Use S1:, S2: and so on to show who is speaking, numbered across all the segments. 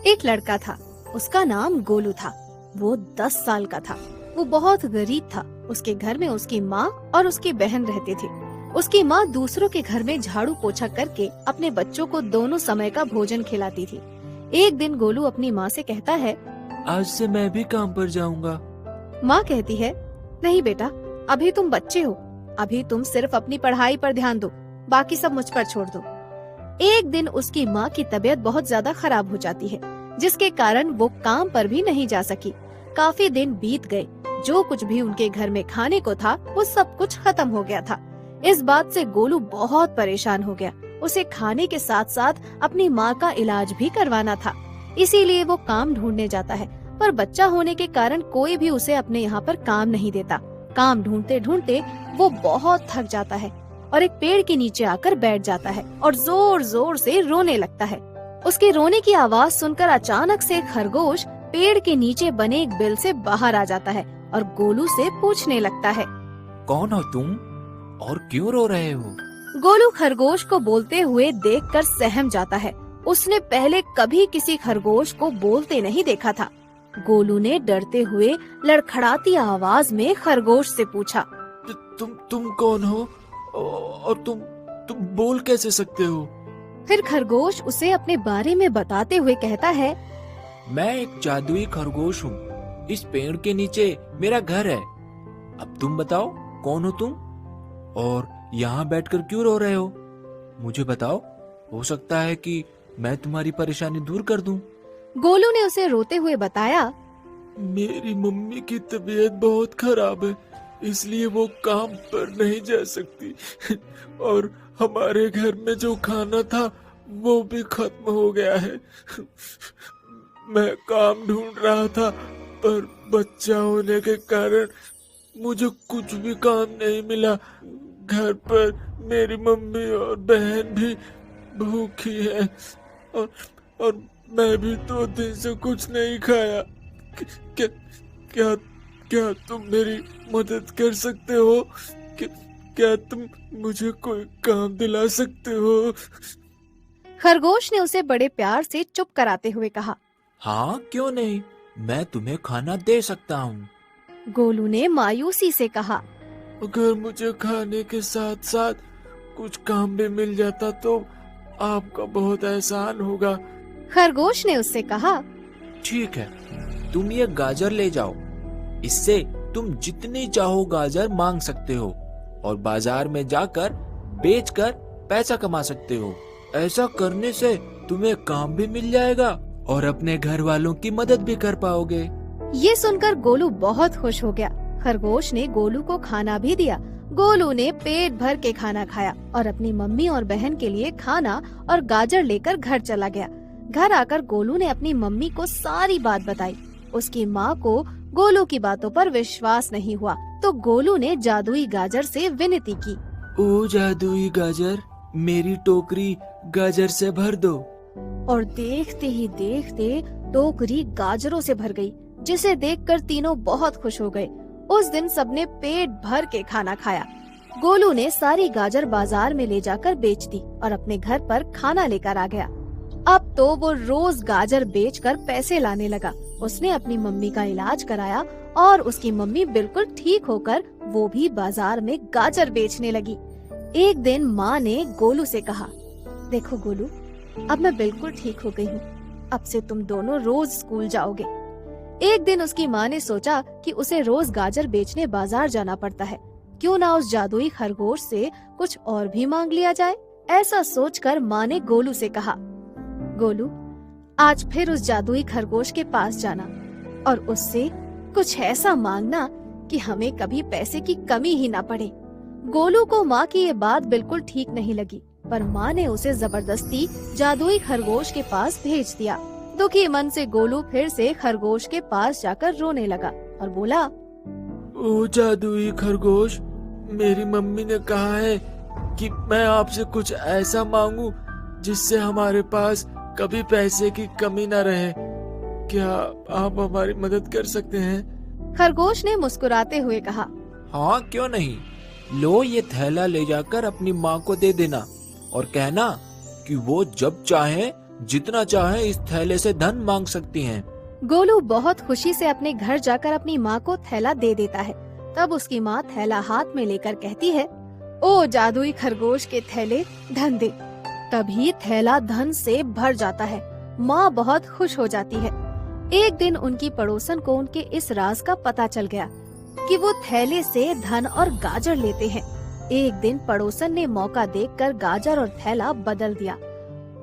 S1: एक लड़का था, उसका नाम गोलू था। वो 10 साल का था। वो बहुत गरीब था। उसके घर में उसकी माँ और उसकी बहन रहती थी। उसकी माँ दूसरों के घर में झाड़ू पोछा करके अपने बच्चों को दोनों समय का भोजन खिलाती थी। एक दिन गोलू अपनी माँ से कहता है,
S2: आज से मैं भी काम पर जाऊंगा।
S1: माँ कहती है, नहीं बेटा, अभी तुम बच्चे हो, अभी तुम सिर्फ अपनी पढ़ाई पर ध्यान दो, बाकी सब मुझ पर छोड़ दो। एक दिन उसकी माँ की तबीयत बहुत ज्यादा खराब हो जाती है, जिसके कारण वो काम पर भी नहीं जा सकी। काफी दिन बीत गए। जो कुछ भी उनके घर में खाने को था वो सब कुछ खत्म हो गया था। इस बात से गोलू बहुत परेशान हो गया। उसे खाने के साथ साथ अपनी माँ का इलाज भी करवाना था। इसीलिए वो काम ढूंढने जाता है, पर बच्चा होने के कारण कोई भी उसे अपने यहाँ पर काम नहीं देता। काम ढूंढते ढूंढते वो बहुत थक जाता है और एक पेड़ के नीचे आकर बैठ जाता है और जोर जोर से रोने लगता है। उसके रोने की आवाज सुनकर अचानक से एक खरगोश पेड़ के नीचे बने एक बिल से बाहर आ जाता है और गोलू से पूछने लगता है,
S2: कौन हो तुम और क्यों रो रहे हो?
S1: गोलू खरगोश को बोलते हुए देखकर सहम जाता है। उसने पहले कभी किसी खरगोश को बोलते नहीं देखा था। गोलू ने डरते हुए लड़खड़ाती आवाज में खरगोश से पूछा,
S2: तुम कौन हो और तुम बोल कैसे सकते हो?
S1: फिर खरगोश उसे अपने बारे में बताते हुए कहता है,
S2: मैं एक जादुई खरगोश हूँ। इस पेड़ के नीचे मेरा घर है। अब तुम बताओ, कौन हो तुम और यहाँ बैठकर क्यों रो रहे हो? मुझे बताओ, हो सकता है कि मैं तुम्हारी परेशानी दूर कर दूं।
S1: गोलू ने उसे रोते हुए बताया,
S2: मेरी मम्मी की तबीयत बहुत खराब है, इसलिए वो काम पर नहीं जा सकती और हमारे घर में जो खाना था वो भी खत्म हो गया है। मैं काम ढूंढ रहा था, पर बच्चा होने के कारण मुझे कुछ भी काम नहीं मिला। घर पर मेरी मम्मी और बहन भी भूखी है और मैं भी 2 दिन से कुछ नहीं खाया। क्या क्या क्या तुम मेरी मदद कर सकते हो? क्या तुम मुझे कोई काम दिला सकते हो?
S1: खरगोश ने उसे बड़े प्यार से चुप कराते हुए कहा,
S2: हाँ, क्यों नहीं, मैं तुम्हें खाना दे सकता हूँ।
S1: गोलू ने मायूसी से कहा,
S2: अगर मुझे खाने के साथ साथ कुछ काम भी मिल जाता तो आपका बहुत एहसान होगा।
S1: खरगोश ने उससे कहा,
S2: ठीक है, तुम ये गाजर ले जाओ। इससे तुम जितनी चाहो गाजर मांग सकते हो और बाजार में जाकर बेचकर पैसा कमा सकते हो। ऐसा करने से तुम्हें काम भी मिल जाएगा और अपने घर वालों की मदद भी कर पाओगे।
S1: ये सुनकर गोलू बहुत खुश हो गया। खरगोश ने गोलू को खाना भी दिया। गोलू ने पेट भर के खाना खाया और अपनी मम्मी और बहन के लिए खाना और गाजर लेकर घर चला गया। घर आकर गोलू ने अपनी मम्मी को सारी बात बताई। उसकी माँ को गोलू की बातों पर विश्वास नहीं हुआ, तो गोलू ने जादुई गाजर से विनती की,
S2: ओ जादुई गाजर, मेरी टोकरी गाजर से भर दो।
S1: और देखते ही देखते टोकरी गाजरों से भर गई, जिसे देखकर तीनों बहुत खुश हो गए। उस दिन सबने पेट भर के खाना खाया। गोलू ने सारी गाजर बाजार में ले जाकर बेच दी और अपने घर पर खाना लेकर आ गया। अब तो वो रोज गाजर बेचकर पैसे लाने लगा। उसने अपनी मम्मी का इलाज कराया और उसकी मम्मी बिल्कुल ठीक होकर वो भी बाजार में गाजर बेचने लगी। एक दिन माँ ने गोलू से कहा, देखो गोलू, अब मैं बिल्कुल ठीक हो गई हूँ। अब से तुम दोनों रोज स्कूल जाओगे। एक दिन उसकी माँ ने सोचा कि उसे रोज गाजर बेचने बाजार जाना पड़ता है, क्यों ना उस जादुई खरगोश से कुछ और भी मांग लिया जाए। ऐसा सोचकर माँ ने गोलू से कहा, गोलू, आज फिर उस जादुई खरगोश के पास जाना और उससे कुछ ऐसा मांगना कि हमें कभी पैसे की कमी ही ना पड़े। गोलू को माँ की ये बात बिल्कुल ठीक नहीं लगी, पर माँ ने उसे जबरदस्ती जादुई खरगोश के पास भेज दिया। दुखी मन से गोलू फिर से खरगोश के पास जाकर रोने लगा और बोला,
S2: ओ जादुई खरगोश, मेरी मम्मी ने कहा है कि मैं आपसे कुछ ऐसा मांगू जिससे हमारे पास कभी पैसे की कमी न रहे। क्या आप हमारी मदद कर सकते हैं?
S1: खरगोश ने मुस्कुराते हुए कहा,
S2: हाँ, क्यों नहीं। लो, ये थैला ले जाकर अपनी माँ को दे देना और कहना कि वो जब चाहे जितना चाहे इस थैले से धन मांग सकती हैं।
S1: गोलू बहुत खुशी से अपने घर जाकर अपनी माँ को थैला दे देता है। तब उसकी माँ थैला हाथ में लेकर कहती है, ओ जादुई खरगोश के थैले, धन दे। तभी थैला धन से भर जाता है। माँ बहुत खुश हो जाती है। एक दिन उनकी पड़ोसन को उनके इस राज का पता चल गया कि वो थैले से धन और गाजर लेते हैं। एक दिन पड़ोसन ने मौका देखकर गाजर और थैला बदल दिया।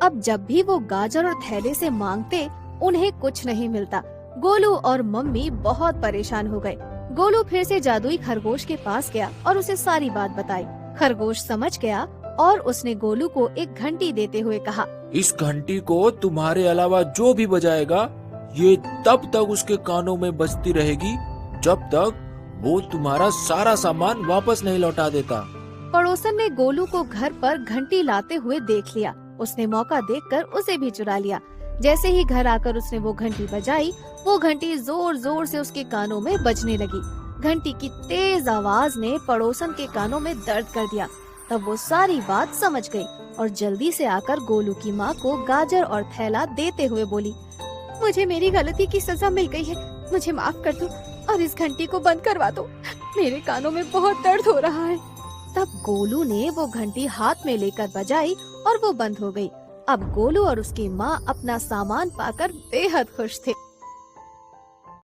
S1: अब जब भी वो गाजर और थैले से मांगते, उन्हें कुछ नहीं मिलता। गोलू और मम्मी बहुत परेशान हो गए। गोलू फिर से जादुई खरगोश के पास गया और उसे सारी बात बताई। खरगोश समझ गया और उसने गोलू को एक घंटी देते हुए कहा,
S2: इस घंटी को तुम्हारे अलावा जो भी बजाएगा, ये तब तक उसके कानों में बजती रहेगी जब तक वो तुम्हारा सारा सामान वापस नहीं लौटा देता।
S1: पड़ोसन ने गोलू को घर पर घंटी लाते हुए देख लिया। उसने मौका देखकर उसे भी चुरा लिया। जैसे ही घर आकर उसने वो घंटी बजाई, वो घंटी जोर जोर से उसके कानों में बजने लगी। घंटी की तेज आवाज ने पड़ोसन के कानों में दर्द कर दिया। तब वो सारी बात समझ गई और जल्दी से आकर गोलू की माँ को गाजर और थैला देते हुए बोली, मुझे मेरी गलती की सजा मिल गई है, मुझे माफ कर दो और इस घंटी को बंद करवा दो, मेरे कानों में बहुत दर्द हो रहा है। तब गोलू ने वो घंटी हाथ में लेकर बजाई और वो बंद हो गई। अब गोलू और उसकी माँ अपना सामान पाकर बेहद खुश थे।